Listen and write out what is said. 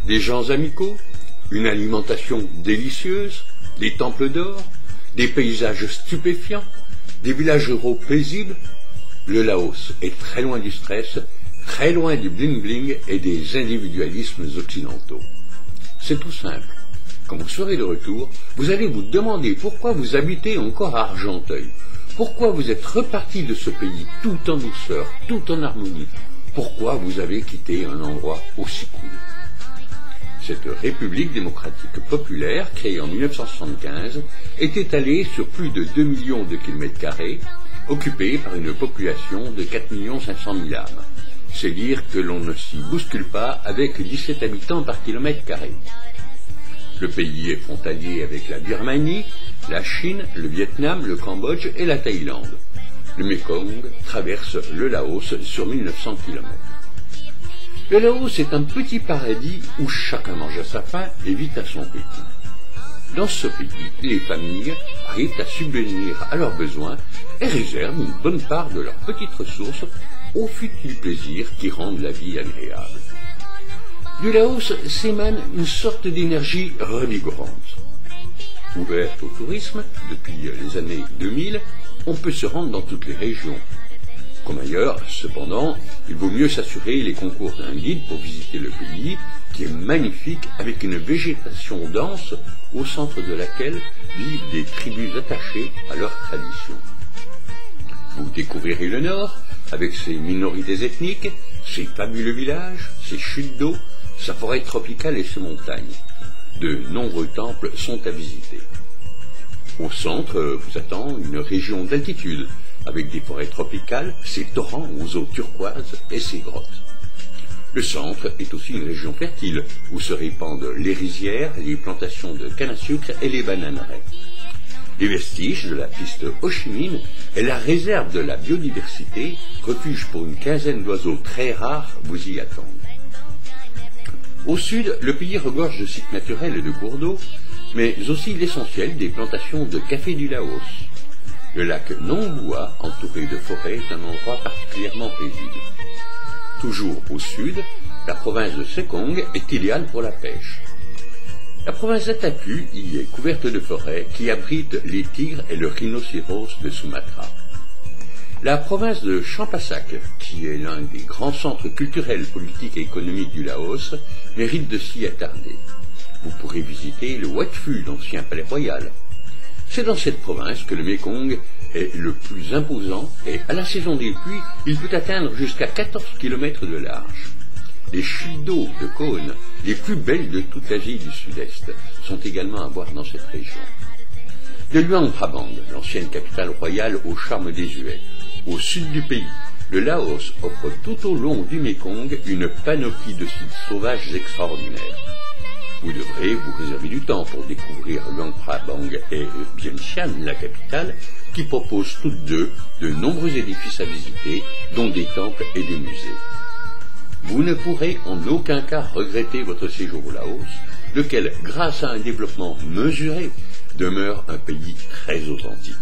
des gens amicaux, une alimentation délicieuse, des temples d'or, des paysages stupéfiants, des villages ruraux paisibles. Le Laos est très loin du stress, très loin du bling-bling et des individualismes occidentaux. C'est tout simple. Quand vous serez de retour, vous allez vous demander pourquoi vous habitez encore à Argenteuil, pourquoi vous êtes reparti de ce pays tout en douceur, tout en harmonie, pourquoi vous avez quitté un endroit aussi cool. Cette République démocratique populaire, créée en 1975, est étalée sur plus de 2 millions de kilomètres carrés, occupée par une population de 4 500 000 âmes. C'est dire que l'on ne s'y bouscule pas avec 17 habitants par kilomètre carré. Le pays est frontalier avec la Birmanie, la Chine, le Vietnam, le Cambodge et la Thaïlande. Le Mékong traverse le Laos sur 1900 km. Le Laos est un petit paradis où chacun mange à sa faim et vit à son rythme. Dans ce pays, les familles arrivent à subvenir à leurs besoins et réservent une bonne part de leurs petites ressources au futile plaisir qui rendent la vie agréable. Du Laos s'émane une sorte d'énergie revigorante. Ouverte au tourisme depuis les années 2000, on peut se rendre dans toutes les régions. Comme ailleurs, cependant, il vaut mieux s'assurer les concours d'un guide pour visiter le pays, qui est magnifique avec une végétation dense au centre de laquelle vivent des tribus attachées à leurs traditions. Vous découvrirez le Nord, avec ses minorités ethniques, ses fabuleux villages, ses chutes d'eau, sa forêt tropicale et ses montagnes. De nombreux temples sont à visiter. Au centre vous attend une région d'altitude, avec des forêts tropicales, ses torrents aux eaux turquoises et ses grottes. Le centre est aussi une région fertile, où se répandent les rizières, les plantations de canne à sucre et les bananeraies. Les vestiges de la piste Ho Chi Minh et la réserve de la biodiversité, refuge pour une quinzaine d'oiseaux très rares, vous y attendent. Au sud, le pays regorge de sites naturels et de cours d'eau, mais aussi l'essentiel des plantations de café du Laos. Le lac Nong Bua, entouré de forêts, est un endroit particulièrement paisible. Toujours au sud, la province de Sekong est idéale pour la pêche. La province d'Atapu y est couverte de forêts qui abritent les tigres et le rhinocéros de Sumatra. La province de Champasak, qui est l'un des grands centres culturels, politiques et économiques du Laos, mérite de s'y attarder. Vous pourrez visiter le Wat Phu, l'ancien palais royal. C'est dans cette province que le Mékong est le plus imposant et à la saison des pluies, il peut atteindre jusqu'à 14 km de large. Les chutes d'eau de cône, les plus belles de toute l'Asie du Sud-Est, sont également à voir dans cette région. De Luang Prabang, l'ancienne capitale royale au charme désuet, au sud du pays, le Laos offre tout au long du Mékong une panoplie de sites sauvages extraordinaires. Vous devrez vous réserver du temps pour découvrir Luang Prabang et Vientiane, la capitale, qui proposent toutes deux de nombreux édifices à visiter, dont des temples et des musées. Vous ne pourrez en aucun cas regretter votre séjour au Laos, lequel, grâce à un développement mesuré, demeure un pays très authentique.